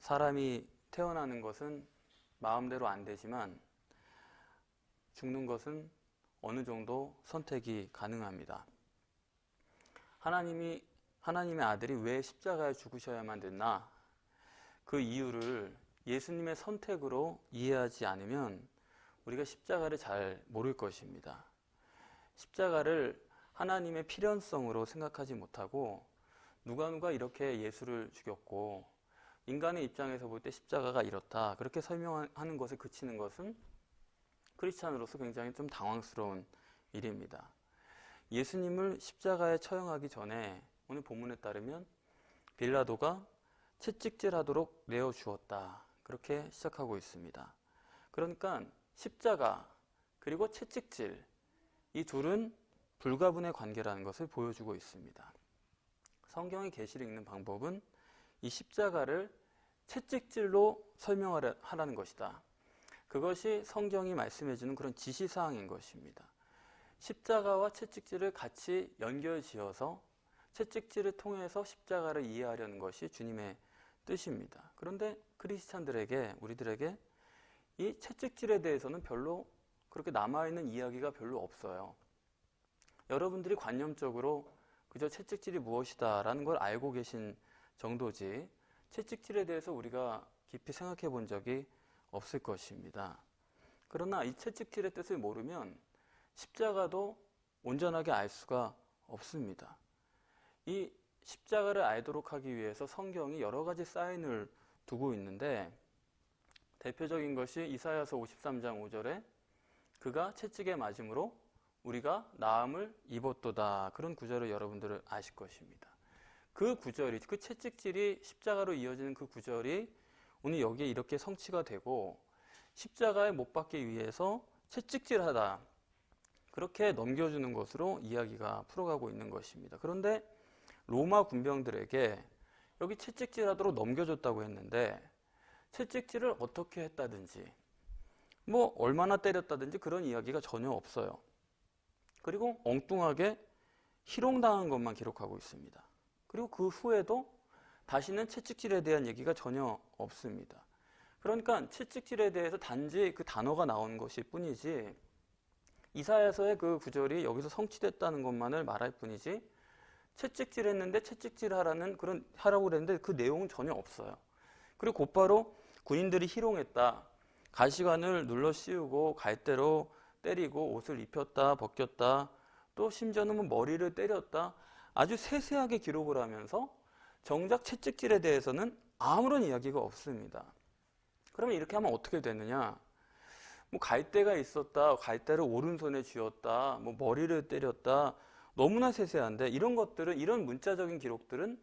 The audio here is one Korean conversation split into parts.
사람이 태어나는 것은 마음대로 안 되지만 죽는 것은 어느 정도 선택이 가능합니다. 하나님의 아들이 왜 십자가에 죽으셔야만 됐나? 그 이유를 예수님의 선택으로 이해하지 않으면 우리가 십자가를 잘 모를 것입니다. 십자가를 하나님의 필연성으로 생각하지 못하고 누가 이렇게 예수를 죽였고 인간의 입장에서 볼 때 십자가가 이렇다 그렇게 설명하는 것에 그치는 것은 크리스찬으로서 굉장히 좀 당황스러운 일입니다. 예수님을 십자가에 처형하기 전에 오늘 본문에 따르면 빌라도가 채찍질하도록 내어주었다 그렇게 시작하고 있습니다. 그러니까 십자가 그리고 채찍질 이 둘은 불가분의 관계라는 것을 보여주고 있습니다. 성경의 계시를 읽는 방법은 이 십자가를 채찍질로 설명하라는 것이다. 그것이 성경이 말씀해주는 그런 지시사항인 것입니다. 십자가와 채찍질을 같이 연결지어서 채찍질을 통해서 십자가를 이해하려는 것이 주님의 뜻입니다. 그런데 크리스찬들에게 우리들에게 이 채찍질에 대해서는 별로 그렇게 남아있는 이야기가 별로 없어요. 여러분들이 관념적으로 그저 채찍질이 무엇이다 라는 걸 알고 계신 정도지 채찍질에 대해서 우리가 깊이 생각해 본 적이 없을 것입니다. 그러나 이 채찍질의 뜻을 모르면 십자가도 온전하게 알 수가 없습니다. 이 십자가를 알도록 하기 위해서 성경이 여러 가지 사인을 두고 있는데 대표적인 것이 이사야서 53장 5절에 그가 채찍에 맞음으로 우리가 나음을 입었도다 그런 구절을 여러분들은 아실 것입니다. 그 구절이 그 채찍질이 십자가로 이어지는 그 구절이 오늘 여기에 이렇게 성취가 되고 십자가에 못 박기 위해서 채찍질하다 그렇게 넘겨주는 것으로 이야기가 풀어가고 있는 것입니다. 그런데 로마 군병들에게 여기 채찍질하도록 넘겨줬다고 했는데 채찍질을 어떻게 했다든지 뭐 얼마나 때렸다든지 그런 이야기가 전혀 없어요. 그리고 엉뚱하게 희롱당한 것만 기록하고 있습니다. 그리고 그 후에도 다시는 채찍질에 대한 얘기가 전혀 없습니다. 그러니까 채찍질에 대해서 단지 그 단어가 나온 것일 뿐이지 이사야서의 그 구절이 여기서 성취됐다는 것만을 말할 뿐이지 채찍질했는데 채찍질하라는 그런 하라고 그랬는데 그 내용은 전혀 없어요. 그리고 곧바로 군인들이 희롱했다. 가시관을 눌러 씌우고 갈대로 때리고 옷을 입혔다 벗겼다 또 심지어는 뭐 머리를 때렸다 아주 세세하게 기록을 하면서 정작 채찍질에 대해서는 아무런 이야기가 없습니다. 그러면 이렇게 하면 어떻게 되느냐? 뭐 갈대가 있었다, 갈대를 오른손에 쥐었다, 뭐 머리를 때렸다 너무나 세세한데 이런 것들은 이런 문자적인 기록들은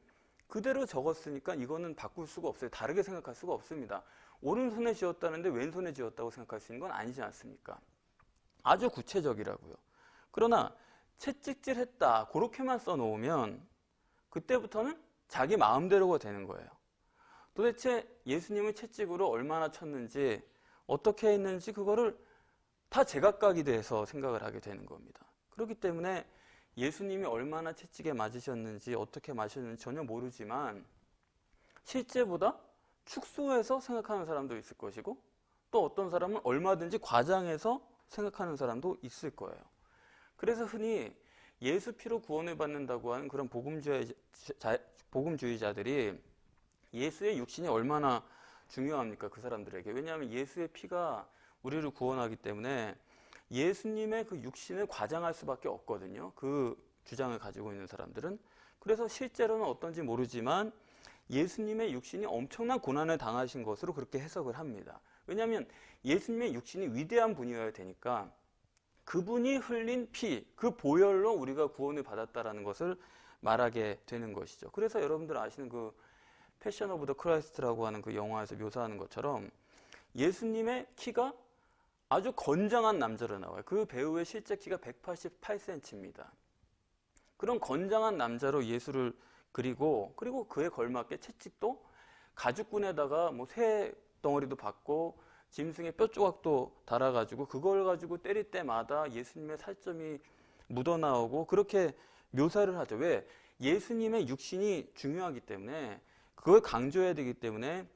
그대로 적었으니까 이거는 바꿀 수가 없어요. 다르게 생각할 수가 없습니다. 오른손에 쥐었다는데 왼손에 쥐었다고 생각할 수 있는 건 아니지 않습니까? 아주 구체적이라고요. 그러나 채찍질 했다 그렇게만 써놓으면 그때부터는 자기 마음대로가 되는 거예요. 도대체 예수님을 채찍으로 얼마나 쳤는지 어떻게 했는지 그거를 다 제각각이 돼서 생각을 하게 되는 겁니다. 그렇기 때문에 예수님이 얼마나 채찍에 맞으셨는지 어떻게 맞으셨는지 전혀 모르지만 실제보다 축소해서 생각하는 사람도 있을 것이고 또 어떤 사람은 얼마든지 과장해서 생각하는 사람도 있을 거예요. 그래서 흔히 예수 피로 구원을 받는다고 하는 그런 복음주의자들이 예수의 육신이 얼마나 중요합니까? 그 사람들에게. 왜냐하면 예수의 피가 우리를 구원하기 때문에 예수님의 그 육신을 과장할 수밖에 없거든요. 그 주장을 가지고 있는 사람들은. 그래서 실제로는 어떤지 모르지만 예수님의 육신이 엄청난 고난을 당하신 것으로 그렇게 해석을 합니다. 왜냐하면 예수님의 육신이 위대한 분이어야 되니까 그분이 흘린 피, 그 보혈로 우리가 구원을 받았다라는 것을 말하게 되는 것이죠. 그래서 여러분들 아시는 그 패션 오브 더 크라이스트라고 하는 그 영화에서 묘사하는 것처럼 예수님의 키가 아주 건장한 남자로 나와요. 그 배우의 실제 키가 188cm입니다. 그런 건장한 남자로 예수를 그리고 그에 걸맞게 채찍도 가죽끈에다가 뭐 새 덩어리도 받고 짐승의 뼈 조각도 달아가지고 그걸 가지고 때릴 때마다 예수님의 살점이 묻어나오고 그렇게 묘사를 하죠. 왜? 예수님의 육신이 중요하기 때문에 그걸 강조해야 되기 때문에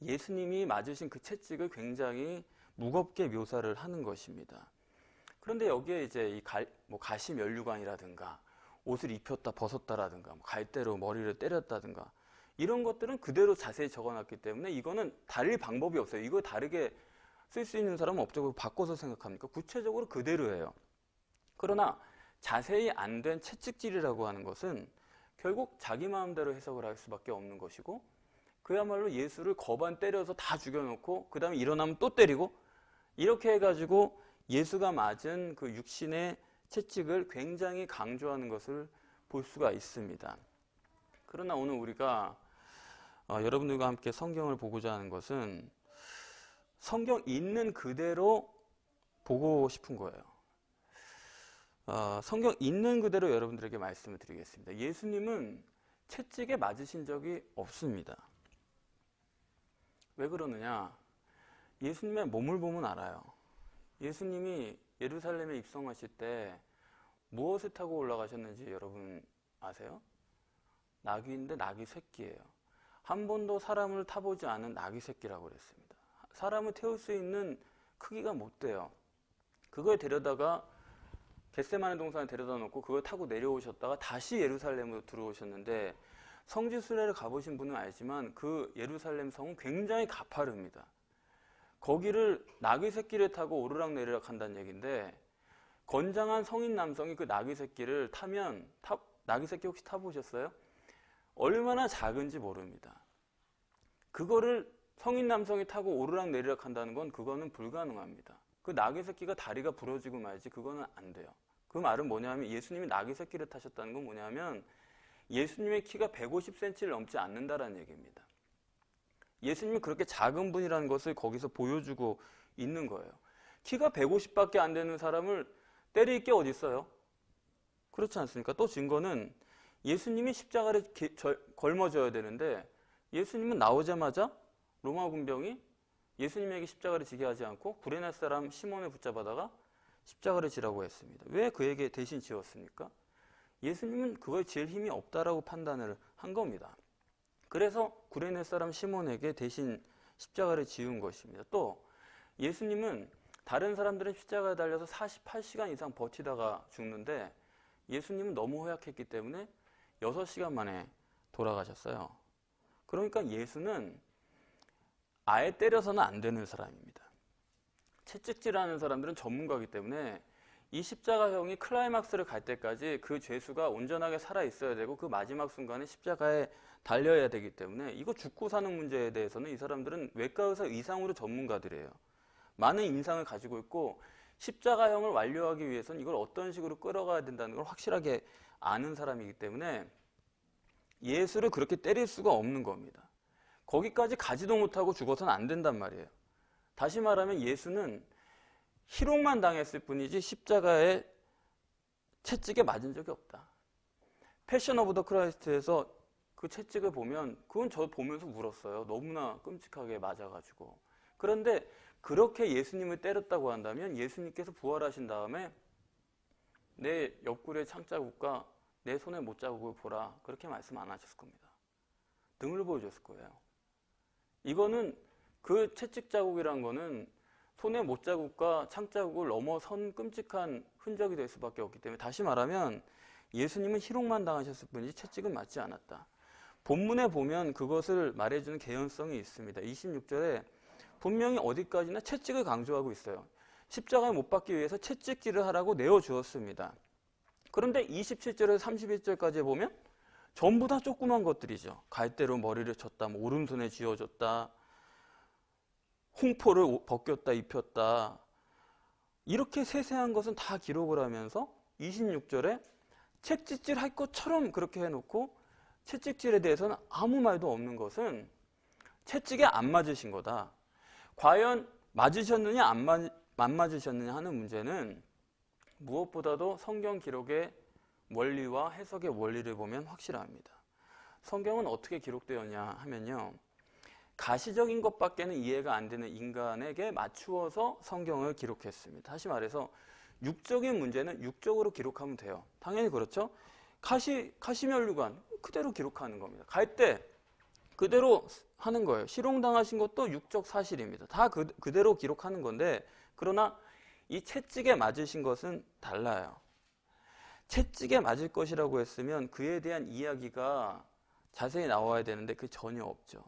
예수님이 맞으신 그 채찍을 굉장히 무겁게 묘사를 하는 것입니다. 그런데 여기에 이제 이 가시 면류관이라든가 옷을 입혔다 벗었다라든가 갈대로 머리를 때렸다든가 이런 것들은 그대로 자세히 적어놨기 때문에 이거는 다를 방법이 없어요. 이거 다르게 쓸 수 있는 사람은 없죠. 바꿔서 생각합니까? 구체적으로 그대로예요. 그러나 자세히 안 된 채찍질이라고 하는 것은 결국 자기 마음대로 해석을 할 수밖에 없는 것이고 그야말로 예수를 거반 때려서 다 죽여놓고 그 다음에 일어나면 또 때리고 이렇게 해가지고 예수가 맞은 그 육신의 채찍을 굉장히 강조하는 것을 볼 수가 있습니다. 그러나 오늘 우리가 여러분들과 함께 성경을 보고자 하는 것은 성경 있는 그대로 보고 싶은 거예요. 성경 있는 그대로 여러분들에게 말씀을 드리겠습니다. 예수님은 채찍에 맞으신 적이 없습니다. 왜 그러느냐? 예수님의 몸을 보면 알아요. 예수님이 예루살렘에 입성하실 때 무엇을 타고 올라가셨는지 여러분 아세요? 나귀인데 나귀 새끼예요. 한 번도 사람을 타보지 않은 나귀 새끼라고 그랬습니다. 사람을 태울 수 있는 크기가 못 돼요. 그걸 데려다가 겟세마네 동산에 데려다 놓고 그걸 타고 내려오셨다가 다시 예루살렘으로 들어오셨는데 성지 순례를 가보신 분은 알지만 그 예루살렘 성은 굉장히 가파릅니다. 거기를 나귀 새끼를 타고 오르락내리락 한다는 얘기인데 건장한 성인 남성이 그 나귀 새끼를 타면 나귀 새끼 혹시 타보셨어요? 얼마나 작은지 모릅니다. 그거를 성인 남성이 타고 오르락내리락 한다는 건 그거는 불가능합니다. 그 나귀 새끼가 다리가 부러지고 말지 그거는 안 돼요. 그 말은 뭐냐면 예수님이 나귀 새끼를 타셨다는 건 뭐냐면 예수님의 키가 150cm를 넘지 않는다라는 얘기입니다. 예수님이 그렇게 작은 분이라는 것을 거기서 보여주고 있는 거예요. 키가 150밖에 안 되는 사람을 때릴 게 어디 있어요? 그렇지 않습니까? 또 증거는 예수님이 십자가를 걸머져야 되는데 예수님은 나오자마자 로마 군병이 예수님에게 십자가를 지게 하지 않고 구레네 사람 시몬을 붙잡아다가 십자가를 지라고 했습니다. 왜 그에게 대신 지었습니까? 예수님은 그거에 지을 힘이 없다라고 판단을 한 겁니다. 그래서 구레네 사람 시몬에게 대신 십자가를 지은 것입니다. 또 예수님은 다른 사람들은 십자가에 달려서 48시간 이상 버티다가 죽는데 예수님은 너무 허약했기 때문에 6시간 만에 돌아가셨어요. 그러니까 예수는 아예 때려서는 안 되는 사람입니다. 채찍질하는 사람들은 전문가이기 때문에 이 십자가형이 클라이막스를 갈 때까지 그 죄수가 온전하게 살아있어야 되고 그 마지막 순간에 십자가에 달려야 되기 때문에 이거 죽고 사는 문제에 대해서는 이 사람들은 외과의사 이상으로 전문가들이에요. 많은 임상을 가지고 있고 십자가형을 완료하기 위해서는 이걸 어떤 식으로 끌어가야 된다는 걸 확실하게 아는 사람이기 때문에 예수를 그렇게 때릴 수가 없는 겁니다. 거기까지 가지도 못하고 죽어서는 안 된단 말이에요. 다시 말하면 예수는 희롱만 당했을 뿐이지 십자가에 채찍에 맞은 적이 없다. 패션 오브 더 크라이스트에서 그 채찍을 보면 그건 저 보면서 울었어요. 너무나 끔찍하게 맞아가지고. 그런데 그렇게 예수님을 때렸다고 한다면 예수님께서 부활하신 다음에 내 옆구리의 창자국과 내 손의 못자국을 보라 그렇게 말씀 안 하셨을 겁니다. 등을 보여줬을 거예요. 이거는 그 채찍 자국이란 거는 손의 못자국과 창자국을 넘어선 끔찍한 흔적이 될 수밖에 없기 때문에 다시 말하면 예수님은 희롱만 당하셨을 뿐이지 채찍은 맞지 않았다. 본문에 보면 그것을 말해주는 개연성이 있습니다. 26절에 분명히 어디까지나 채찍을 강조하고 있어요. 십자가에 못 박기 위해서 채찍질을 하라고 내어주었습니다. 그런데 27절에서 31절까지 보면 전부 다 조그만 것들이죠. 갈대로 머리를 쳤다, 뭐 오른손에 쥐어줬다, 홍포를 벗겼다, 입혔다. 이렇게 세세한 것은 다 기록을 하면서 26절에 채찍질 할 것처럼 그렇게 해놓고 채찍질에 대해서는 아무 말도 없는 것은 채찍에 안 맞으신 거다. 과연 맞으셨느냐 안 맞으셨느냐 하는 문제는 무엇보다도 성경 기록의 원리와 해석의 원리를 보면 확실합니다. 성경은 어떻게 기록되었냐 하면요. 가시적인 것밖에는 이해가 안 되는 인간에게 맞추어서 성경을 기록했습니다. 다시 말해서 육적인 문제는 육적으로 기록하면 돼요. 당연히 그렇죠. 가시면류관 그대로 기록하는 겁니다. 갈대 그대로 하는 거예요. 실형당하신 것도 육적 사실입니다. 다 그대로 기록하는 건데, 그러나 이 채찍에 맞으신 것은 달라요. 채찍에 맞을 것이라고 했으면 그에 대한 이야기가 자세히 나와야 되는데 그 전혀 없죠.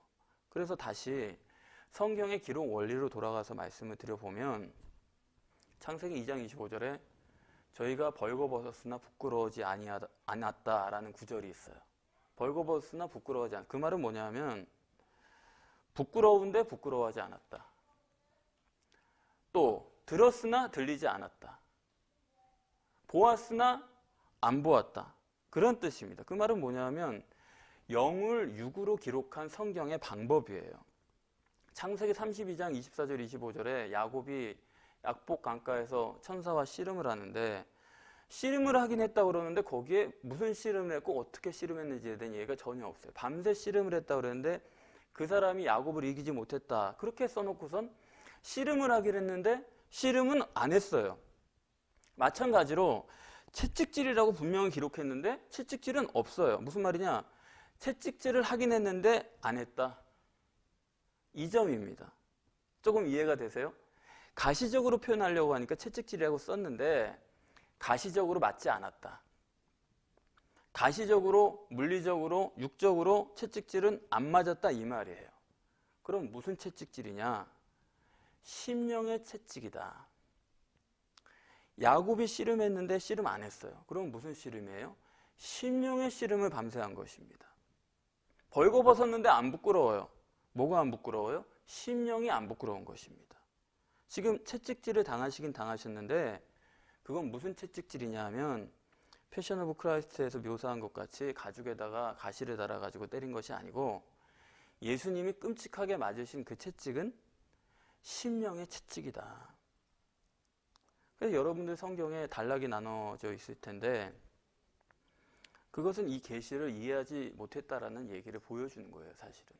그래서 다시 성경의 기록 원리로 돌아가서 말씀을 드려보면 창세기 2장 25절에 저희가 벌거벗었으나 부끄러워하지 않았다라는 구절이 있어요. 벌거벗었으나 부끄러워하지 않았다. 그 말은 뭐냐면 부끄러운데 부끄러워하지 않았다. 또 들었으나 들리지 않았다. 보았으나 안 보았다. 그런 뜻입니다. 그 말은 뭐냐면 영을 육으로 기록한 성경의 방법이에요. 창세기 32장 24절 25절에 야곱이 약복 강가에서 천사와 씨름을 하는데 씨름을 하긴 했다고 그러는데 거기에 무슨 씨름을 했고 어떻게 씨름했는지에 대한 얘기가 전혀 없어요. 밤새 씨름을 했다고 그러는데 그 사람이 야곱을 이기지 못했다. 그렇게 써놓고선 씨름을 하긴 했는데 씨름은 안 했어요. 마찬가지로 채찍질이라고 분명히 기록했는데 채찍질은 없어요. 무슨 말이냐? 채찍질을 하긴 했는데 안 했다. 이 점입니다. 조금 이해가 되세요? 가시적으로 표현하려고 하니까 채찍질이라고 썼는데 가시적으로 맞지 않았다. 가시적으로, 물리적으로, 육적으로 채찍질은 안 맞았다 이 말이에요. 그럼 무슨 채찍질이냐? 심령의 채찍이다. 야곱이 씨름했는데 씨름 안 했어요. 그럼 무슨 씨름이에요? 심령의 씨름을 밤새 한 것입니다. 벌거벗었는데 안 부끄러워요. 뭐가 안 부끄러워요? 심령이 안 부끄러운 것입니다. 지금 채찍질을 당하시긴 당하셨는데 그건 무슨 채찍질이냐 하면 패션 오브 크라이스트에서 묘사한 것 같이 가죽에다가 가시를 달아가지고 때린 것이 아니고 예수님이 끔찍하게 맞으신 그 채찍은 심령의 채찍이다. 그래서 여러분들 성경에 단락이 나눠져 있을 텐데 그것은 이 계시를 이해하지 못했다라는 얘기를 보여주는 거예요, 사실은.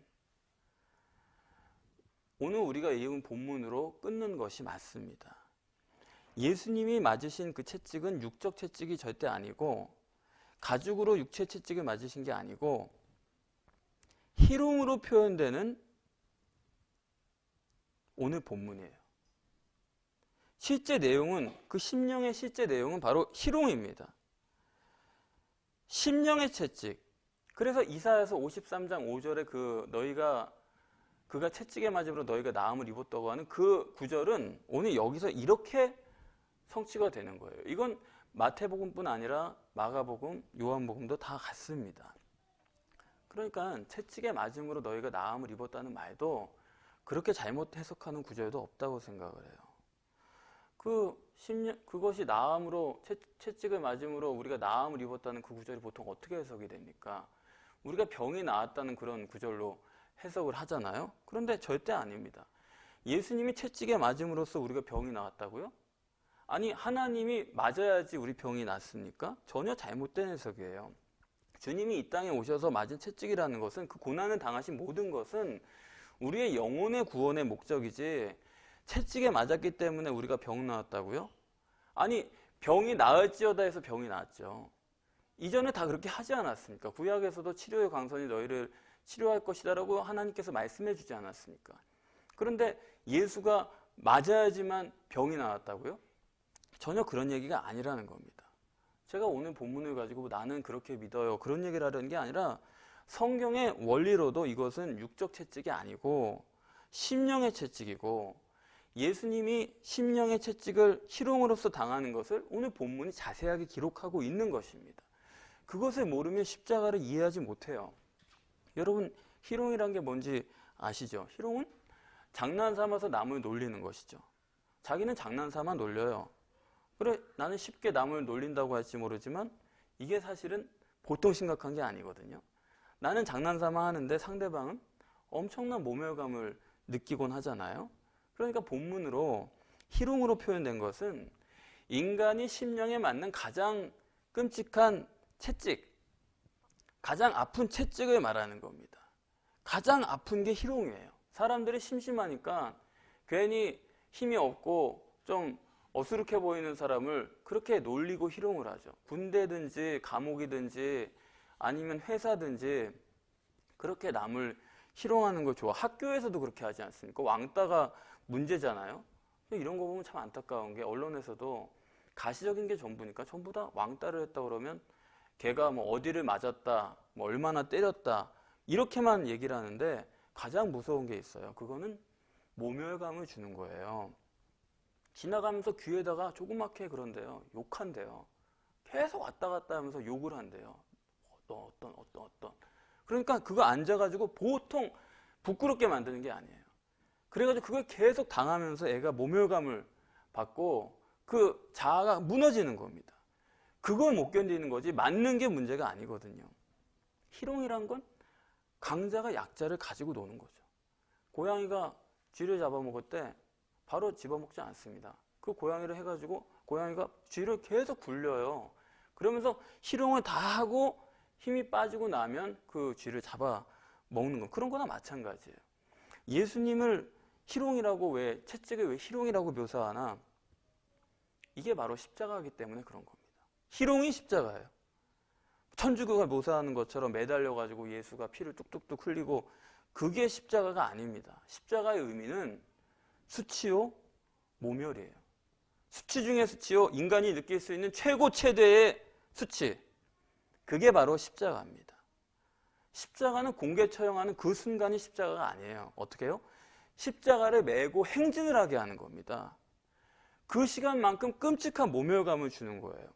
오늘 우리가 읽은 본문으로 끊는 것이 맞습니다. 예수님이 맞으신 그 채찍은 육적 채찍이 절대 아니고 가죽으로 육체 채찍을 맞으신 게 아니고 희롱으로 표현되는 오늘 본문이에요. 실제 내용은 그 심령의 실제 내용은 바로 희롱입니다. 심령의 채찍. 그래서 이사야서 53장 5절에 그가 채찍에 맞음으로 너희가 나음을 입었다고 하는 그 구절은 오늘 여기서 이렇게 성취가 되는 거예요. 이건 마태복음뿐 아니라 마가복음, 요한복음도 다 같습니다. 그러니까 채찍에 맞음으로 너희가 나음을 입었다는 말도 그렇게 잘못 해석하는 구절도 없다고 생각을 해요. 그것이 나음으로 채찍을 맞음으로 우리가 나음을 입었다는 그 구절이 보통 어떻게 해석이 됩니까? 우리가 병이 나았다는 그런 구절로 해석을 하잖아요. 그런데 절대 아닙니다. 예수님이 채찍에 맞음으로써 우리가 병이 나았다고요? 아니 하나님이 맞아야지 우리 병이 낫습니까? 전혀 잘못된 해석이에요. 주님이 이 땅에 오셔서 맞은 채찍이라는 것은 그 고난을 당하신 모든 것은 우리의 영혼의 구원의 목적이지 채찍에 맞았기 때문에 우리가 병 나았다고요? 아니 병이 나을지어다 해서 병이 나았죠. 이전에 다 그렇게 하지 않았습니까? 구약에서도 치료의 광선이 너희를 치료할 것이다라고 하나님께서 말씀해 주지 않았습니까? 그런데 예수가 맞아야지만 병이 나았다고요? 전혀 그런 얘기가 아니라는 겁니다. 제가 오늘 본문을 가지고 나는 그렇게 믿어요 그런 얘기를 하려는 게 아니라 성경의 원리로도 이것은 육적 채찍이 아니고 심령의 채찍이고 예수님이 심령의 채찍을 희롱으로써 당하는 것을 오늘 본문이 자세하게 기록하고 있는 것입니다. 그것을 모르면 십자가를 이해하지 못해요. 여러분 희롱이란 게 뭔지 아시죠? 희롱은 장난 삼아서 남을 놀리는 것이죠. 자기는 장난 삼아 놀려요. 그래 나는 쉽게 남을 놀린다고 할지 모르지만 이게 사실은 보통 심각한 게 아니거든요. 나는 장난 삼아 하는데 상대방은 엄청난 모멸감을 느끼곤 하잖아요. 그러니까 본문으로 희롱으로 표현된 것은 인간이 심령에 맞는 가장 끔찍한 채찍, 가장 아픈 채찍을 말하는 겁니다. 가장 아픈 게 희롱이에요. 사람들이 심심하니까 괜히 힘이 없고 좀 어수룩해 보이는 사람을 그렇게 놀리고 희롱을 하죠. 군대든지 감옥이든지 아니면 회사든지 그렇게 남을 희롱하는 걸 좋아. 학교에서도 그렇게 하지 않습니까? 왕따가 문제잖아요. 이런 거 보면 참 안타까운 게 언론에서도 가시적인 게 전부니까 전부 다 왕따를 했다 그러면 걔가 뭐 어디를 맞았다, 뭐 얼마나 때렸다 이렇게만 얘기를 하는데 가장 무서운 게 있어요. 그거는 모멸감을 주는 거예요. 지나가면서 귀에다가 조그맣게 그런데요. 욕한대요. 계속 왔다 갔다 하면서 욕을 한대요. 어떤. 그러니까 그거 앉아가지고 보통 부끄럽게 만드는 게 아니에요. 그래가지고 그걸 계속 당하면서 애가 모멸감을 받고 그 자아가 무너지는 겁니다. 그걸 못 견디는 거지 맞는 게 문제가 아니거든요. 희롱이란 건 강자가 약자를 가지고 노는 거죠. 고양이가 쥐를 잡아먹을 때 바로 집어먹지 않습니다. 그 고양이를 해가지고 고양이가 쥐를 계속 굴려요. 그러면서 희롱을 다 하고 힘이 빠지고 나면 그 쥐를 잡아먹는 거. 그런 거나 마찬가지예요. 예수님을 희롱이라고 왜 채찍을 왜 희롱이라고 묘사하나? 이게 바로 십자가이기 때문에 그런 겁니다. 희롱이 십자가예요. 천주교가 묘사하는 것처럼 매달려가지고 예수가 피를 뚝뚝뚝 흘리고 그게 십자가가 아닙니다. 십자가의 의미는 수치요, 모멸이에요. 수치 중에 수치요, 인간이 느낄 수 있는 최고 최대의 수치. 그게 바로 십자가입니다. 십자가는 공개 처형하는 그 순간이 십자가가 아니에요. 어떻게 해요? 십자가를 메고 행진을 하게 하는 겁니다. 그 시간만큼 끔찍한 모멸감을 주는 거예요.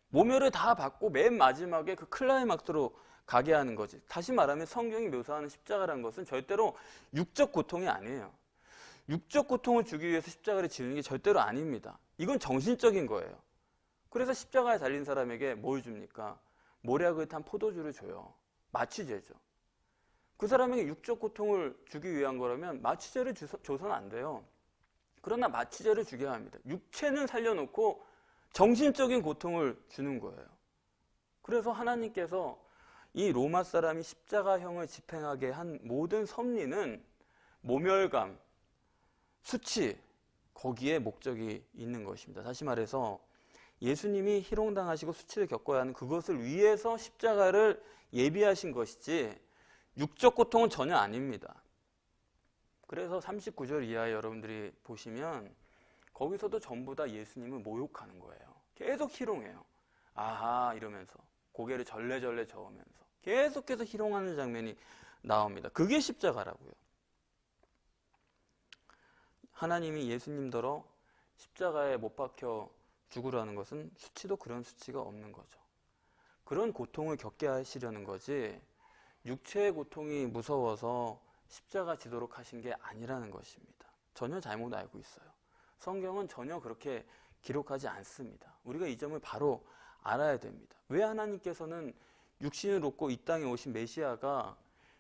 모멸을 다 받고 맨 마지막에 그 클라이막스로 가게 하는 거지. 다시 말하면 성경이 묘사하는 십자가라는 것은 절대로 육적 고통이 아니에요. 육적 고통을 주기 위해서 십자가를 지는 게 절대로 아닙니다. 이건 정신적인 거예요. 그래서 십자가에 달린 사람에게 뭘 줍니까? 모략을 탄 포도주를 줘요. 마취제죠. 그 사람에게 육적 고통을 주기 위한 거라면 마취제를 줘서는 안 돼요. 그러나 마취제를 주게 합니다. 육체는 살려놓고 정신적인 고통을 주는 거예요. 그래서 하나님께서 이 로마 사람이 십자가형을 집행하게 한 모든 섭리는 모멸감, 수치, 거기에 목적이 있는 것입니다. 다시 말해서 예수님이 희롱당하시고 수치를 겪어야 하는 그것을 위해서 십자가를 예비하신 것이지 육적 고통은 전혀 아닙니다. 그래서 39절 이하에 여러분들이 보시면 거기서도 전부 다 예수님을 모욕하는 거예요. 계속 희롱해요. 아하 이러면서 고개를 절레절레 저으면서 계속해서 희롱하는 장면이 나옵니다. 그게 십자가라고요. 하나님이 예수님더러 십자가에 못 박혀 죽으라는 것은 수치도 그런 수치가 없는 거죠. 그런 고통을 겪게 하시려는 거지 육체의 고통이 무서워서 십자가 지도록 하신 게 아니라는 것입니다. 전혀 잘못 알고 있어요. 성경은 전혀 그렇게 기록하지 않습니다. 우리가 이 점을 바로 알아야 됩니다. 왜 하나님께서는 육신을 얻고 이 땅에 오신 메시아가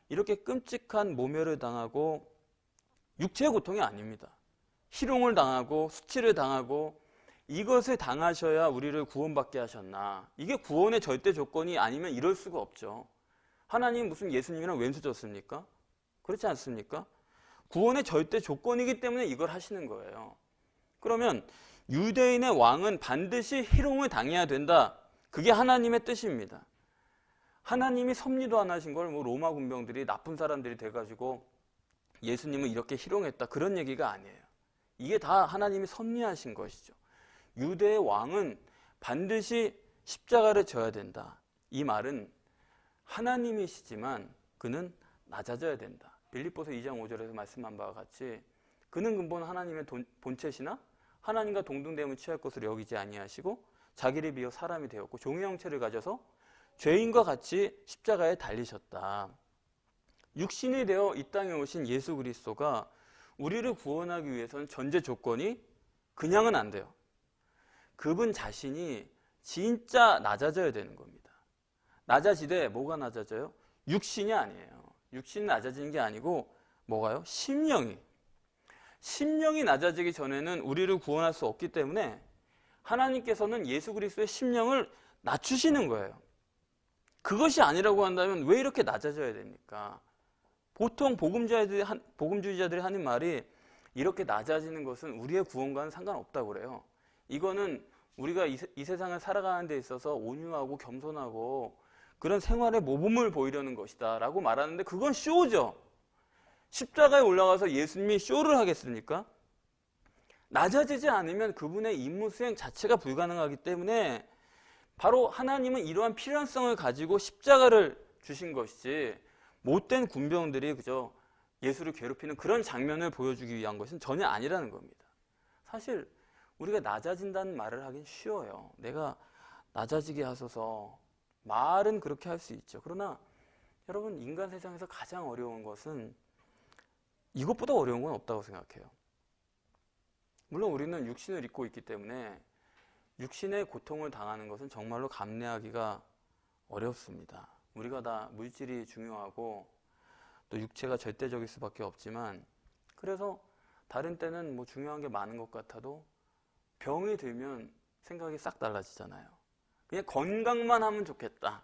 이렇게 끔찍한 모멸을 당하고 육체의 고통이 아닙니다. 희롱을 당하고 수치를 당하고 이것을 당하셔야 우리를 구원받게 하셨나? 이게 구원의 절대 조건이 아니면 이럴 수가 없죠. 하나님 무슨 예수님이랑 왼수 졌습니까? 그렇지 않습니까? 구원의 절대 조건이기 때문에 이걸 하시는 거예요. 그러면 유대인의 왕은 반드시 희롱을 당해야 된다. 그게 하나님의 뜻입니다. 하나님이 섭리도 안 하신 걸 뭐 로마 군병들이 나쁜 사람들이 돼가지고 예수님을 이렇게 희롱했다. 그런 얘기가 아니에요. 이게 다 하나님이 섭리하신 것이죠. 유대의 왕은 반드시 십자가를 져야 된다. 이 말은 하나님이시지만 그는 낮아져야 된다. 빌립보서 2장 5절에서 말씀한 바와 같이 그는 근본 하나님의 본체시나 하나님과 동등됨을 취할 것을 여기지 아니하시고 자기를 비어 사람이 되었고 종의 형체를 가져서 죄인과 같이 십자가에 달리셨다. 육신이 되어 이 땅에 오신 예수 그리스도가 우리를 구원하기 위해서는 전제 조건이 그냥은 안 돼요. 그분 자신이 진짜 낮아져야 되는 겁니다. 낮아지되 뭐가 낮아져요? 육신이 아니에요. 육신이 낮아지는 게 아니고 뭐가요? 심령이 낮아지기 전에는 우리를 구원할 수 없기 때문에 하나님께서는 예수 그리스도의 심령을 낮추시는 거예요. 그것이 아니라고 한다면 왜 이렇게 낮아져야 됩니까? 보통 복음주의자들이 하는 말이 이렇게 낮아지는 것은 우리의 구원과는 상관없다고 그래요. 이거는 우리가 이 세상을 살아가는 데 있어서 온유하고 겸손하고 그런 생활의 모범을 보이려는 것이다 라고 말하는데 그건 쇼죠. 십자가에 올라가서 예수님이 쇼를 하겠습니까? 낮아지지 않으면 그분의 임무 수행 자체가 불가능하기 때문에 바로 하나님은 이러한 필연성을 가지고 십자가를 주신 것이지 못된 군병들이 그저 예수를 괴롭히는 그런 장면을 보여주기 위한 것은 전혀 아니라는 겁니다. 사실 우리가 낮아진다는 말을 하긴 쉬워요. 내가 낮아지게 하소서, 말은 그렇게 할 수 있죠. 그러나 여러분, 인간 세상에서 가장 어려운 것은 이것보다 어려운 건 없다고 생각해요. 물론 우리는 육신을 입고 있기 때문에 육신의 고통을 당하는 것은 정말로 감내하기가 어렵습니다. 우리가 다 물질이 중요하고 또 육체가 절대적일 수밖에 없지만, 그래서 다른 때는 뭐 중요한 게 많은 것 같아도 병이 들면 생각이 싹 달라지잖아요. 그냥 건강만 하면 좋겠다,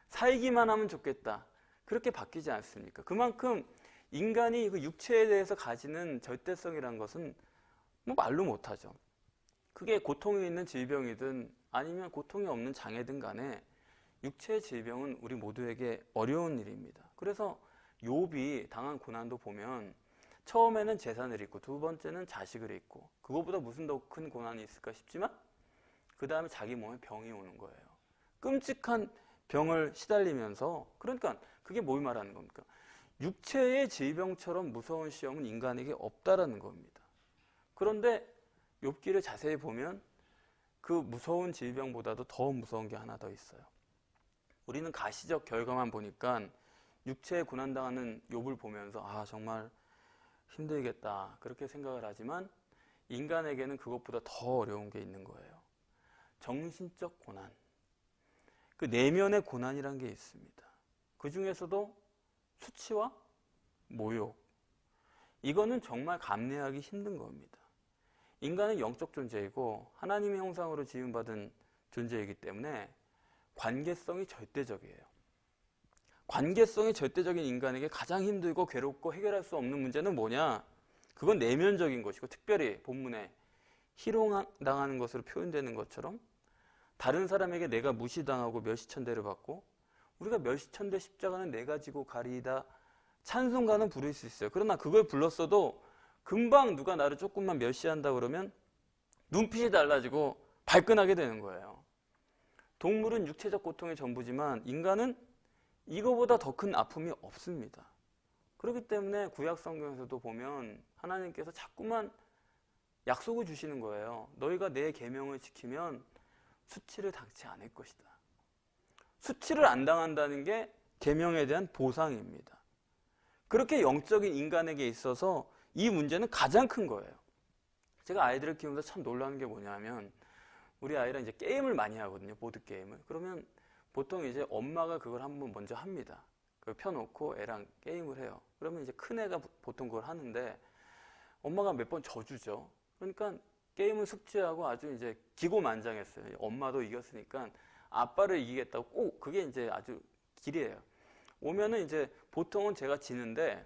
살기만 하면 좋겠다, 그렇게 바뀌지 않습니까? 그만큼 인간이 그 육체에 대해서 가지는 절대성이라는 것은 뭐 말로 못하죠. 그게 고통이 있는 질병이든 아니면 고통이 없는 장애든 간에 육체의 질병은 우리 모두에게 어려운 일입니다. 그래서 욥이 당한 고난도 보면 처음에는 재산을 잃고 두 번째는 자식을 잃고, 그거보다 무슨 더 큰 고난이 있을까 싶지만 그 다음에 자기 몸에 병이 오는 거예요. 끔찍한 병을 시달리면서, 그러니까 그게 뭘 말하는 겁니까? 육체의 질병처럼 무서운 시험은 인간에게 없다라는 겁니다. 그런데 욥기를 자세히 보면 그 무서운 질병보다도 더 무서운 게 하나 더 있어요. 우리는 가시적 결과만 보니까 육체에 고난당하는 욥을 보면서 아, 정말 힘들겠다, 그렇게 생각을 하지만 인간에게는 그것보다 더 어려운 게 있는 거예요. 정신적 고난, 그 내면의 고난이란 게 있습니다. 그 중에서도 수치와 모욕, 이거는 정말 감내하기 힘든 겁니다. 인간은 영적 존재이고 하나님의 형상으로 지음받은 존재이기 때문에 관계성이 절대적이에요. 관계성이 절대적인 인간에게 가장 힘들고 괴롭고 해결할 수 없는 문제는 뭐냐? 그건 내면적인 것이고, 특별히 본문에 희롱당하는 것으로 표현되는 것처럼 다른 사람에게 내가 무시당하고 멸시천대를 받고, 우리가 멸시천대 십자가는 내가 지고 가리이다 찬송가는 부를 수 있어요. 그러나 그걸 불렀어도 금방 누가 나를 조금만 멸시한다 그러면 눈빛이 달라지고 발끈하게 되는 거예요. 동물은 육체적 고통의 전부지만 인간은 이거보다 더 큰 아픔이 없습니다. 그렇기 때문에 구약 성경에서도 보면 하나님께서 자꾸만 약속을 주시는 거예요. 너희가 내 계명을 지키면 수치를 당치 않을 것이다. 수치를 안 당한다는 게 계명에 대한 보상입니다. 그렇게 영적인 인간에게 있어서 이 문제는 가장 큰 거예요. 제가 아이들을 키우면서 참 놀라는 게 뭐냐면, 우리 아이랑 이제 게임을 많이 하거든요. 보드 게임을. 그러면 보통 이제 엄마가 그걸 한번 먼저 합니다. 그걸 펴놓고 애랑 게임을 해요. 그러면 이제 큰 애가 보통 그걸 하는데 엄마가 몇 번 져주죠. 그러니까 게임을 숙지하고 아주 이제 기고만장했어요. 엄마도 이겼으니까 아빠를 이기겠다고 꼭, 그게 이제 아주 길이에요. 오면은 이제 보통은 제가 지는데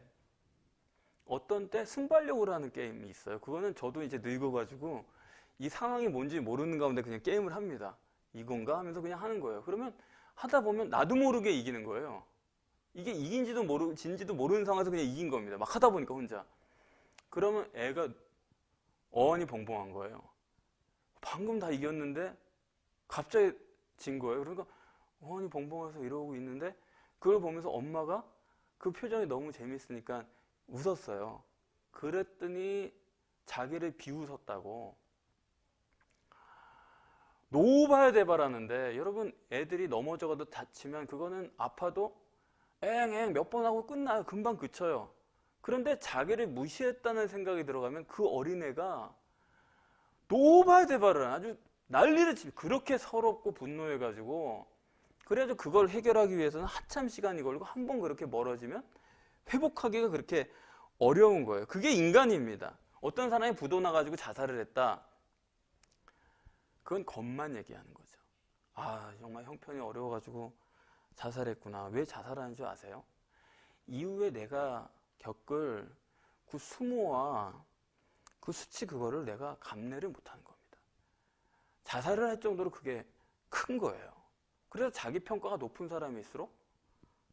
어떤 때 순발력으로 하는 게임이 있어요. 그거는 저도 이제 늙어가지고 이 상황이 뭔지 모르는 가운데 그냥 게임을 합니다. 이건가 하면서 그냥 하는 거예요. 그러면 하다 보면 나도 모르게 이기는 거예요. 이게 이긴지도 진지도 모르는 상황에서 그냥 이긴 겁니다. 막 하다 보니까 혼자. 그러면 애가 어안이 벙벙한 거예요. 방금 다 이겼는데 갑자기 진 거예요. 그러니까 어안이 벙벙해서 이러고 있는데 그걸 보면서 엄마가 그 표정이 너무 재밌으니까 웃었어요. 그랬더니 자기를 비웃었다고. 노발대발하는데, 여러분, 애들이 넘어져가도 다치면 그거는 아파도 엥엥 몇 번 하고 끝나요. 금방 그쳐요. 그런데 자기를 무시했다는 생각이 들어가면 그 어린애가 노발대발을 아주 난리를 치고, 그렇게 서럽고 분노해가지고, 그래서 그걸 해결하기 위해서는 한참 시간이 걸리고 한 번 그렇게 멀어지면 회복하기가 그렇게 어려운 거예요. 그게 인간입니다. 어떤 사람이 부도 나가지고 자살을 했다, 그건 겉만 얘기하는 거죠. 아, 정말 형편이 어려워가지고 자살했구나. 왜 자살하는 줄 아세요? 이후에 내가 겪을 그 수모와 그 수치, 그거를 내가 감내를 못하는 겁니다. 자살을 할 정도로 그게 큰 거예요. 그래서 자기 평가가 높은 사람일수록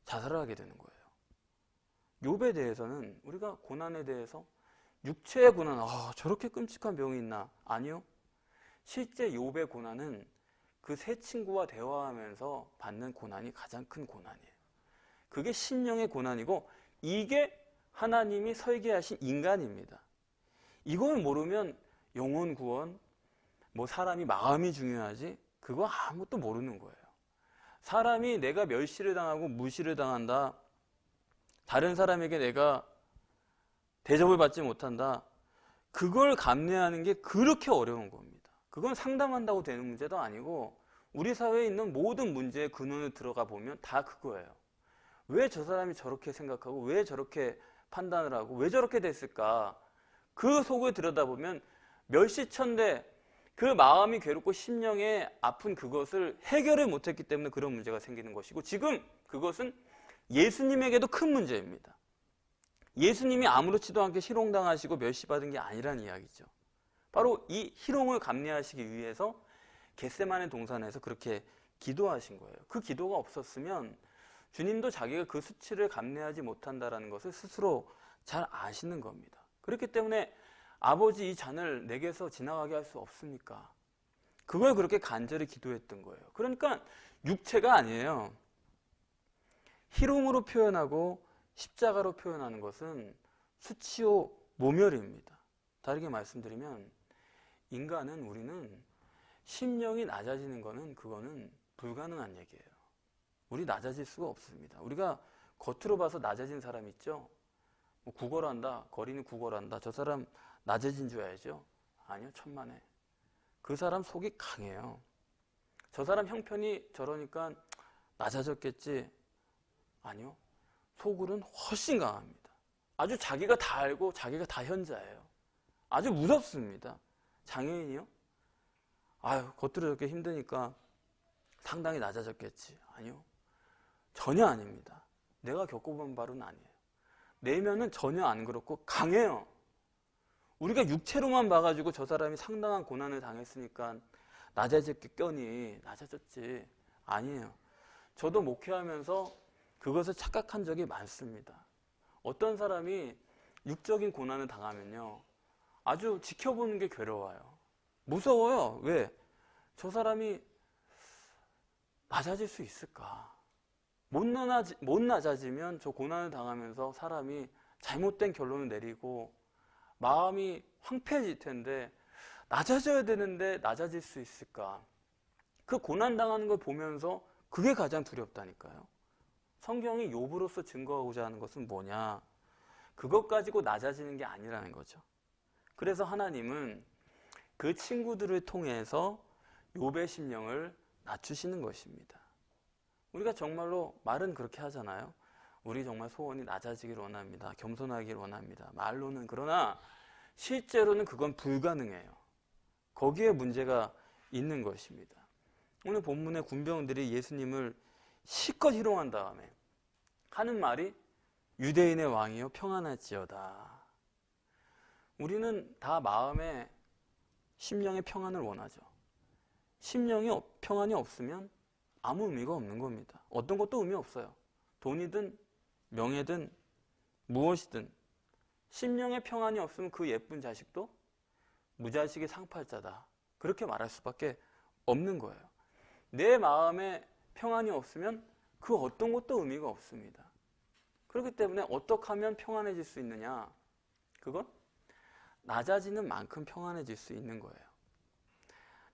자살을 하게 되는 거예요. 욥에 대해서는 우리가 고난에 대해서 육체의 고난, 저렇게 끔찍한 병이 있나? 아니요. 실제 욥의 고난은 그 세 친구와 대화하면서 받는 고난이 가장 큰 고난이에요. 그게 심령의 고난이고 이게 하나님이 설계하신 인간입니다. 이걸 모르면 영혼 구원, 사람이 마음이 중요하지 그거 아무것도 모르는 거예요. 사람이 내가 멸시를 당하고 무시를 당한다. 다른 사람에게 내가 대접을 받지 못한다. 그걸 감내하는 게 그렇게 어려운 겁니다. 그건 상담한다고 되는 문제도 아니고 우리 사회에 있는 모든 문제의 근원을 들어가 보면 다 그거예요. 왜 저 사람이 저렇게 생각하고 왜 저렇게 판단을 하고 왜 저렇게 됐을까? 그 속을 들여다보면 멸시천대 그 마음이 괴롭고 심령에 아픈 그것을 해결을 못했기 때문에 그런 문제가 생기는 것이고 지금 그것은 예수님에게도 큰 문제입니다. 예수님이 아무렇지도 않게 희롱당하시고 멸시받은 게 아니란 이야기죠. 바로 이 희롱을 감내하시기 위해서 겟세마네 동산에서 그렇게 기도하신 거예요. 그 기도가 없었으면 주님도 자기가 그 수치를 감내하지 못한다는 것을 스스로 잘 아시는 겁니다. 그렇기 때문에 아버지 이 잔을 내게서 지나가게 할 수 없습니까? 그걸 그렇게 간절히 기도했던 거예요. 그러니까 육체가 아니에요. 희롱으로 표현하고 십자가로 표현하는 것은 수치요 모멸입니다. 다르게 말씀드리면 인간은 우리는 심령이 낮아지는 거는 그거는 불가능한 얘기예요. 우리 낮아질 수가 없습니다. 우리가 겉으로 봐서 낮아진 사람 있죠? 구걸한다, 거리는 구걸한다. 저 사람 낮아진 줄 알죠? 아니요, 천만에. 그 사람 속이 강해요. 저 사람 형편이 저러니까 낮아졌겠지? 아니요, 속으로는 훨씬 강합니다. 아주 자기가 다 알고 자기가 다 현자예요. 아주 무섭습니다. 장애인이요? 겉으로 저렇게 힘드니까 상당히 낮아졌겠지. 아니요, 전혀 아닙니다. 내가 겪어본 바로는 아니에요. 내면은 전혀 안 그렇고 강해요. 우리가 육체로만 봐가지고 저 사람이 상당한 고난을 당했으니까 낮아졌겠거니 낮아졌지. 아니에요. 저도 목회하면서 그것을 착각한 적이 많습니다. 어떤 사람이 육적인 고난을 당하면요, 아주 지켜보는 게 괴로워요. 무서워요. 왜? 저 사람이 낮아질 수 있을까? 못 낮아지면 저 고난을 당하면서 사람이 잘못된 결론을 내리고 마음이 황폐해질 텐데 낮아져야 되는데 낮아질 수 있을까? 그 고난당하는 걸 보면서 그게 가장 두렵다니까요. 성경이 욥으로서 증거하고자 하는 것은 뭐냐? 그것 가지고 낮아지는 게 아니라는 거죠. 그래서 하나님은 그 친구들을 통해서 욥의 심령을 낮추시는 것입니다. 우리가 정말로 말은 그렇게 하잖아요. 우리 정말 소원이 낮아지길 원합니다. 겸손하길 원합니다. 말로는. 그러나 실제로는 그건 불가능해요. 거기에 문제가 있는 것입니다. 오늘 본문의 군병들이 예수님을 실컷 희롱한 다음에 하는 말이 유대인의 왕이여 평안할지어다. 우리는 다 마음에 심령의 평안을 원하죠. 심령이 평안이 없으면 아무 의미가 없는 겁니다. 어떤 것도 의미 없어요. 돈이든 명예든 무엇이든 심령의 평안이 없으면 그 예쁜 자식도 무자식의 상팔자다. 그렇게 말할 수밖에 없는 거예요. 내 마음에 평안이 없으면 그 어떤 것도 의미가 없습니다. 그렇기 때문에 어떻게 하면 평안해질 수 있느냐? 그건 낮아지는 만큼 평안해질 수 있는 거예요.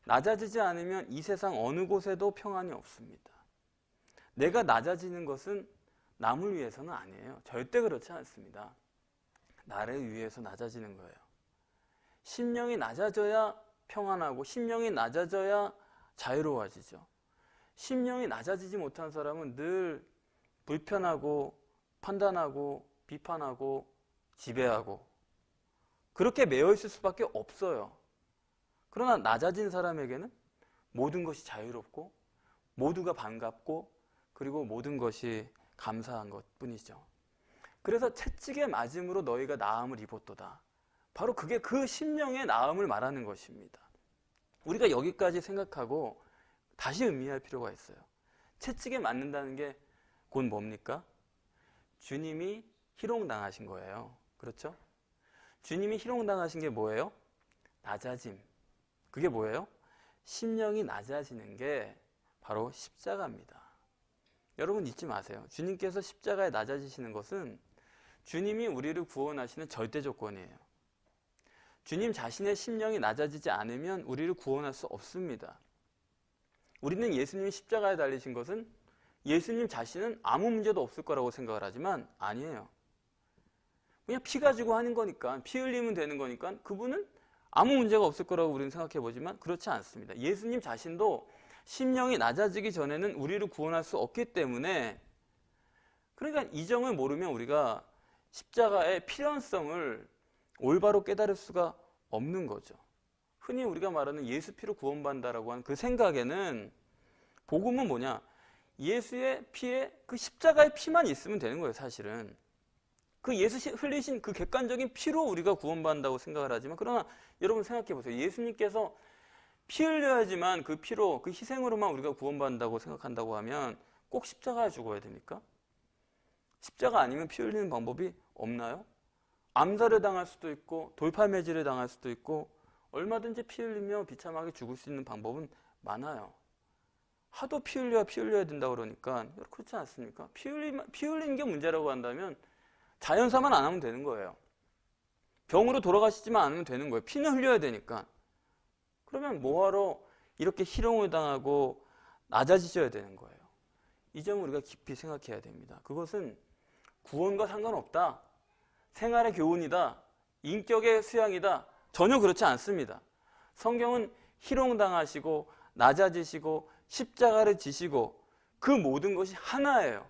낮아지지 않으면 이 세상 어느 곳에도 평안이 없습니다. 내가 낮아지는 것은 남을 위해서는 아니에요. 절대 그렇지 않습니다. 나를 위해서 낮아지는 거예요. 심령이 낮아져야 평안하고 심령이 낮아져야 자유로워지죠. 심령이 낮아지지 못한 사람은 늘 불편하고 판단하고 비판하고 지배하고 그렇게 매여 있을 수밖에 없어요. 그러나 낮아진 사람에게는 모든 것이 자유롭고 모두가 반갑고 그리고 모든 것이 감사한 것뿐이죠. 그래서 채찍에 맞음으로 너희가 나음을 입었도다. 바로 그게 그 심령의 나음을 말하는 것입니다. 우리가 여기까지 생각하고 다시 음미할 필요가 있어요. 채찍에 맞는다는 게 곧 뭡니까? 주님이 희롱당하신 거예요. 그렇죠? 주님이 희롱당하신 게 뭐예요? 낮아짐. 그게 뭐예요? 심령이 낮아지는 게 바로 십자가입니다. 여러분 잊지 마세요. 주님께서 십자가에 낮아지시는 것은 주님이 우리를 구원하시는 절대 조건이에요. 주님 자신의 심령이 낮아지지 않으면 우리를 구원할 수 없습니다. 우리는 예수님이 십자가에 달리신 것은 예수님 자신은 아무 문제도 없을 거라고 생각을 하지만 아니에요. 그냥 피 가지고 하는 거니까, 피 흘리면 되는 거니까 그분은 아무 문제가 없을 거라고 우리는 생각해 보지만 그렇지 않습니다. 예수님 자신도 심령이 낮아지기 전에는 우리를 구원할 수 없기 때문에, 그러니까 이 점을 모르면 우리가 십자가의 필연성을 올바로 깨달을 수가 없는 거죠. 흔히 우리가 말하는 예수 피로 구원받는다라고 하는 그 생각에는 복음은 뭐냐? 예수의 피에 그 십자가의 피만 있으면 되는 거예요, 사실은. 그 예수 흘리신 그 객관적인 피로 우리가 구원받는다고 생각을 하지만, 그러나 여러분 생각해 보세요. 예수님께서 피 흘려야지만 그 피로, 그 희생으로만 우리가 구원받는다고 생각한다고 하면 꼭 십자가에 죽어야 됩니까? 십자가 아니면 피 흘리는 방법이 없나요? 암살을 당할 수도 있고 돌팔매질을 당할 수도 있고 얼마든지 피 흘리며 비참하게 죽을 수 있는 방법은 많아요. 하도 피 흘려야 된다고 그러니까 그렇지 않습니까? 피 흘리는 게 문제라고 한다면 자연사만 안 하면 되는 거예요. 병으로 돌아가시지만 않으면 되는 거예요. 피는 흘려야 되니까. 그러면 뭐하러 이렇게 희롱을 당하고 낮아지셔야 되는 거예요. 이 점을 우리가 깊이 생각해야 됩니다. 그것은 구원과 상관없다. 생활의 교훈이다. 인격의 수양이다. 전혀 그렇지 않습니다. 성경은 희롱당하시고 낮아지시고 십자가를 지시고 그 모든 것이 하나예요.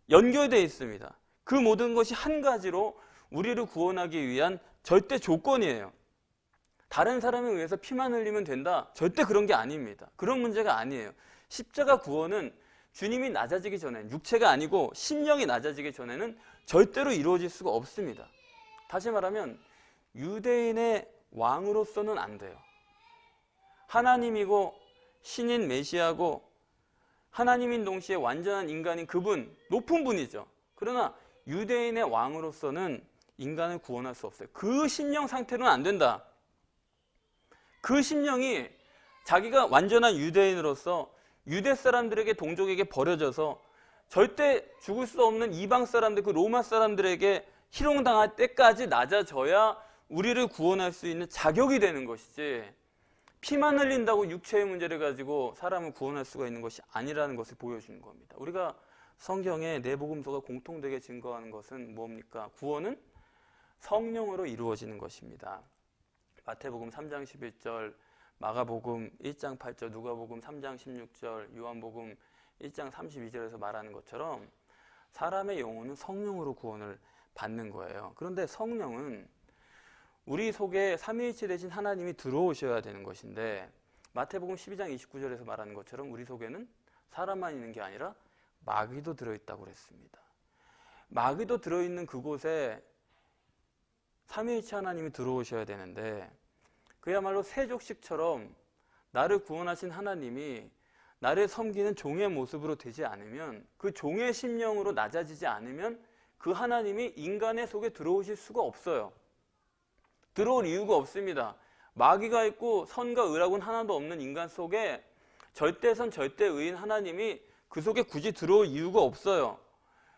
연결되어 있습니다. 그 모든 것이 한 가지로 우리를 구원하기 위한 절대 조건이에요. 다른 사람을 위해서 피만 흘리면 된다? 절대 그런 게 아닙니다. 그런 문제가 아니에요. 십자가 구원은 주님이 낮아지기 전에, 육체가 아니고 심령이 낮아지기 전에는 절대로 이루어질 수가 없습니다. 다시 말하면 유대인의 왕으로서는 안 돼요. 하나님이고 신인 메시아고 하나님인 동시에 완전한 인간인 그분, 높은 분이죠. 그러나 유대인의 왕으로서는 인간을 구원할 수 없어요. 그 심령 상태로는 안 된다. 그 심령이 자기가 완전한 유대인으로서 유대 사람들에게, 동족에게 버려져서 절대 죽을 수 없는 이방 사람들, 그 로마 사람들에게 희롱당할 때까지 낮아져야 우리를 구원할 수 있는 자격이 되는 것이지, 피만 흘린다고 육체의 문제를 가지고 사람을 구원할 수가 있는 것이 아니라는 것을 보여주는 겁니다. 우리가 성경의 네 복음서가 공통되게 증거하는 것은 뭡니까? 구원은 성령으로 이루어지는 것입니다. 마태복음 3장 11절, 마가복음 1장 8절, 누가복음 3장 16절, 요한복음 1장 32절에서 말하는 것처럼 사람의 영혼은 성령으로 구원을 받는 거예요. 그런데 성령은 우리 속에 삼위일체 되신 하나님이 들어오셔야 되는 것인데, 마태복음 12장 29절에서 말하는 것처럼 우리 속에는 사람만 있는 게 아니라 마귀도 들어있다고 그랬습니다. 마귀도 들어있는 그곳에 삼위일체 하나님이 들어오셔야 되는데, 그야말로 세족식처럼 나를 구원하신 하나님이 나를 섬기는 종의 모습으로 되지 않으면, 그 종의 심령으로 낮아지지 않으면 그 하나님이 인간의 속에 들어오실 수가 없어요. 들어올 이유가 없습니다. 마귀가 있고 선과 의라고는 하나도 없는 인간 속에 절대선 절대의인 하나님이 그 속에 굳이 들어올 이유가 없어요.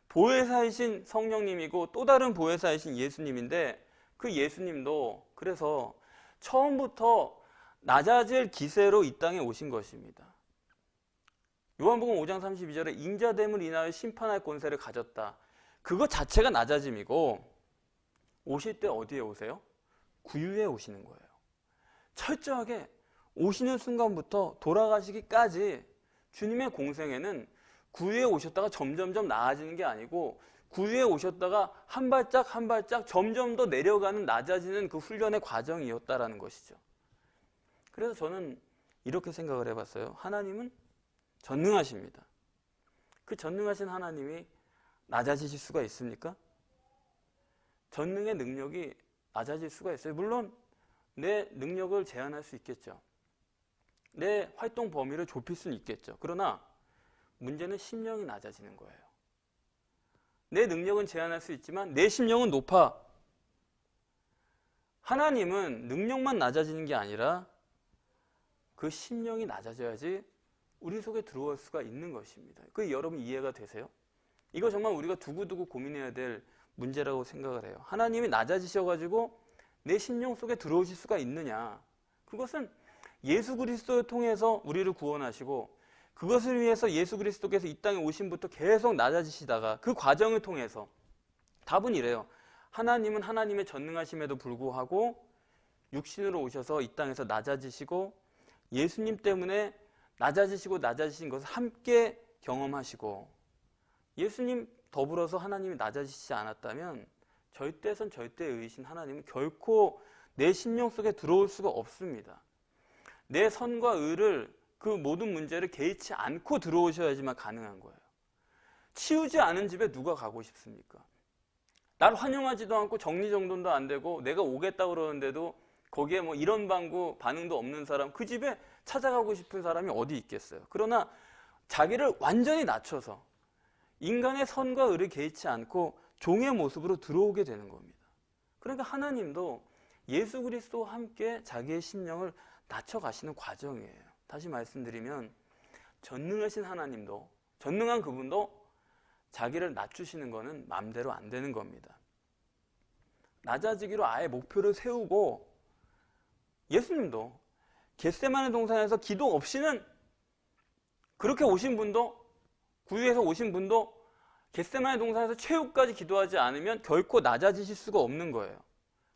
보혜사이신 성령님이고 또 다른 보혜사이신 예수님인데, 그 예수님도 그래서 처음부터 낮아질 기세로 이 땅에 오신 것입니다. 요한복음 5장 32절에 인자됨을 인하여 심판할 권세를 가졌다. 그것 자체가 낮아짐이고, 오실 때 어디에 오세요? 구유에 오시는 거예요. 철저하게 오시는 순간부터 돌아가시기까지 주님의 공생에는 구유에 오셨다가 점점점 나아지는 게 아니고, 구유에 오셨다가 한 발짝 한 발짝 점점 더 내려가는, 낮아지는 그 훈련의 과정이었다라는 것이죠. 그래서 저는 이렇게 생각을 해봤어요. 하나님은 전능하십니다. 그 전능하신 하나님이 낮아지실 수가 있습니까? 전능의 능력이 낮아질 수가 있어요. 물론 내 능력을 제한할 수 있겠죠. 내 활동 범위를 좁힐 수는 있겠죠. 그러나 문제는 심령이 낮아지는 거예요. 내 능력은 제한할 수 있지만 내 심령은 높아. 하나님은 능력만 낮아지는 게 아니라 그 심령이 낮아져야지 우리 속에 들어올 수가 있는 것입니다. 그 여러분 이해가 되세요? 이거 정말 우리가 두고두고 고민해야 될 문제라고 생각을 해요. 하나님이 낮아지셔가지고 내 심령 속에 들어오실 수가 있느냐? 그것은 예수 그리스도를 통해서 우리를 구원하시고 그것을 위해서 예수 그리스도께서 이 땅에 오신부터 계속 낮아지시다가 그 과정을 통해서 답은 이래요. 하나님은 하나님의 전능하심에도 불구하고 육신으로 오셔서 이 땅에서 낮아지시고 예수님 때문에 낮아지시고 낮아지신 것을 함께 경험하시고 예수님 더불어서 하나님이 낮아지시지 않았다면 절대선 절대의이신 하나님은 결코 내 심령 속에 들어올 수가 없습니다. 내 선과 의를 그 모든 문제를 개의치 않고 들어오셔야지만 가능한 거예요. 치우지 않은 집에 누가 가고 싶습니까? 날 환영하지도 않고 정리정돈도 안 되고 내가 오겠다고 그러는데도 거기에 뭐 이런 방구 반응도 없는 사람, 그 집에 찾아가고 싶은 사람이 어디 있겠어요. 그러나 자기를 완전히 낮춰서 인간의 선과 의를 개의치 않고 종의 모습으로 들어오게 되는 겁니다. 그러니까 하나님도 예수 그리스도와 함께 자기의 심령을 낮춰가시는 과정이에요. 다시 말씀드리면 전능하신 하나님도, 전능한 그분도 자기를 낮추시는 것은 마음대로 안 되는 겁니다. 낮아지기로 아예 목표를 세우고 예수님도 겟세마네 동산에서 기도 없이는 그렇게 오신 분도, 구유에서 오신 분도 겟세마네 동산에서 최후까지 기도하지 않으면 결코 낮아지실 수가 없는 거예요.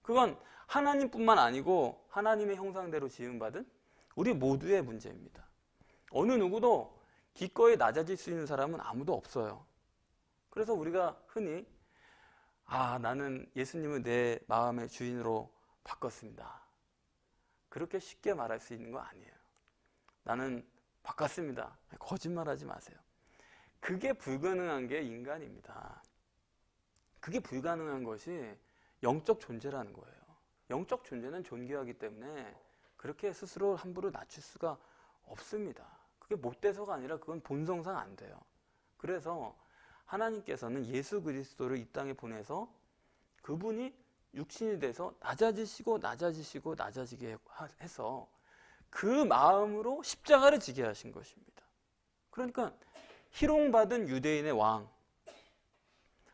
그건 하나님뿐만 아니고 하나님의 형상대로 지음받은 우리 모두의 문제입니다. 어느 누구도 기꺼이 낮아질 수 있는 사람은 아무도 없어요. 그래서 우리가 흔히 나는 예수님을 내 마음의 주인으로 바꿨습니다. 그렇게 쉽게 말할 수 있는 거 아니에요. 나는 바꿨습니다. 거짓말하지 마세요. 그게 불가능한 게 인간입니다. 그게 불가능한 것이 영적 존재라는 거예요. 영적 존재는 존귀하기 때문에 그렇게 스스로 함부로 낮출 수가 없습니다. 그게 못돼서가 아니라 그건 본성상 안 돼요. 그래서 하나님께서는 예수 그리스도를 이 땅에 보내서 그분이 육신이 돼서 낮아지시고 낮아지시고 낮아지게 해서 그 마음으로 십자가를 지게 하신 것입니다. 그러니까 희롱받은 유대인의 왕,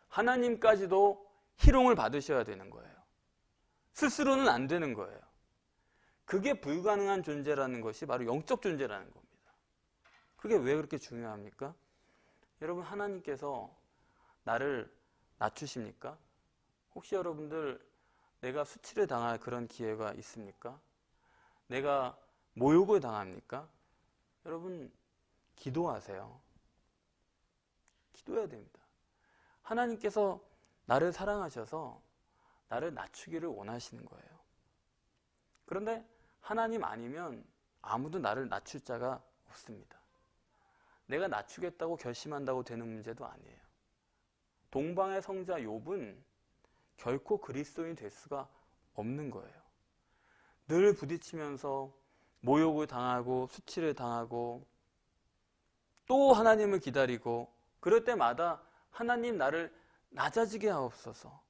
하나님까지도 희롱을 받으셔야 되는 거예요. 스스로는 안 되는 거예요. 그게 불가능한 존재라는 것이 바로 영적 존재라는 겁니다. 그게 왜 그렇게 중요합니까? 여러분, 하나님께서 나를 낮추십니까? 혹시 여러분들 내가 수치를 당할 그런 기회가 있습니까? 내가 모욕을 당합니까? 여러분, 기도하세요. 기도해야 됩니다. 하나님께서 나를 사랑하셔서 나를 낮추기를 원하시는 거예요. 그런데 하나님 아니면 아무도 나를 낮출 자가 없습니다. 내가 낮추겠다고 결심한다고 되는 문제도 아니에요. 동방의 성자 욥은 결코 그리스도인이 될 수가 없는 거예요. 늘 부딪히면서 모욕을 당하고 수치를 당하고 또 하나님을 기다리고 그럴 때마다 하나님 나를 낮아지게 하옵소서.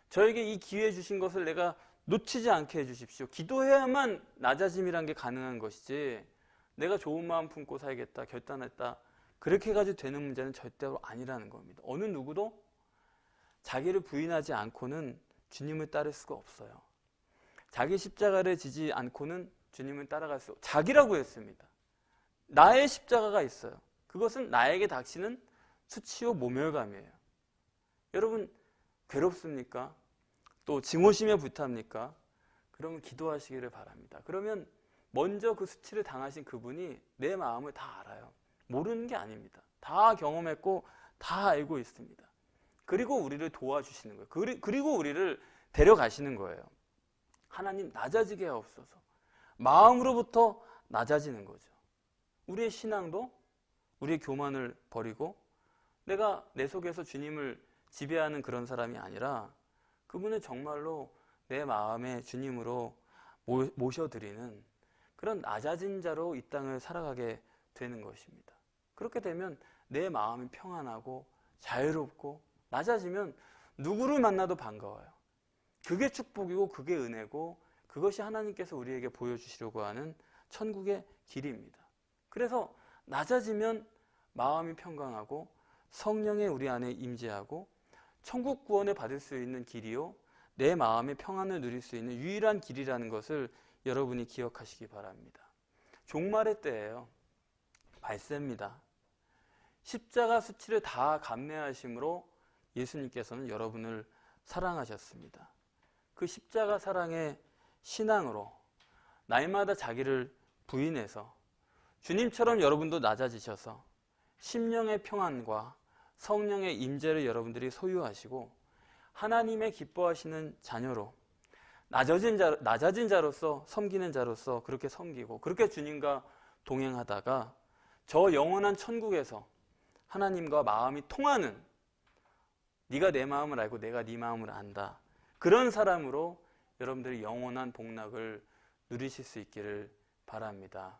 저에게 이 기회 주신 것을 내가 놓치지 않게 해주십시오. 기도해야만 낮아짐이란 게 가능한 것이지 내가 좋은 마음 품고 살겠다 결단했다 그렇게 해가지고 되는 문제는 절대로 아니라는 겁니다. 어느 누구도 자기를 부인하지 않고는 주님을 따를 수가 없어요. 자기 십자가를 지지 않고는 주님을 따라갈 수 없어요. 자기라고 했습니다. 나의 십자가가 있어요. 그것은 나에게 닥치는 수치요 모멸감이에요. 여러분 괴롭습니까? 또 증오심에 불탑니까? 그러면 기도하시기를 바랍니다. 그러면 먼저 그 수치를 당하신 그분이 내 마음을 다 알아요. 모르는 게 아닙니다. 다 경험했고 다 알고 있습니다. 그리고 우리를 도와주시는 거예요. 그리고 우리를 데려가시는 거예요. 하나님 낮아지게 하옵소서. 마음으로부터 낮아지는 거죠. 우리의 신앙도 우리의 교만을 버리고 내가 내 속에서 주님을 지배하는 그런 사람이 아니라 그분을 정말로 내 마음의 주님으로 모셔드리는 그런 낮아진 자로 이 땅을 살아가게 되는 것입니다. 그렇게 되면 내 마음이 평안하고 자유롭고 낮아지면 누구를 만나도 반가워요. 그게 축복이고 그게 은혜고 그것이 하나님께서 우리에게 보여주시려고 하는 천국의 길입니다. 그래서 낮아지면 마음이 평강하고 성령의 우리 안에 임재하고 천국 구원을 받을 수 있는 길이요 내 마음의 평안을 누릴 수 있는 유일한 길이라는 것을 여러분이 기억하시기 바랍니다. 종말의 때예요. 말세입니다. 십자가 수치를 다 감내하심으로 예수님께서는 여러분을 사랑하셨습니다. 그 십자가 사랑의 신앙으로 날마다 자기를 부인해서 주님처럼 여러분도 낮아지셔서 심령의 평안과 성령의 임재를 여러분들이 소유하시고 하나님의 기뻐하시는 자녀로 낮아진 자로서 섬기는 자로서 그렇게 섬기고 그렇게 주님과 동행하다가 저 영원한 천국에서 하나님과 마음이 통하는 네가 내 마음을 알고 내가 네 마음을 안다. 그런 사람으로 여러분들이 영원한 복락을 누리실 수 있기를 바랍니다.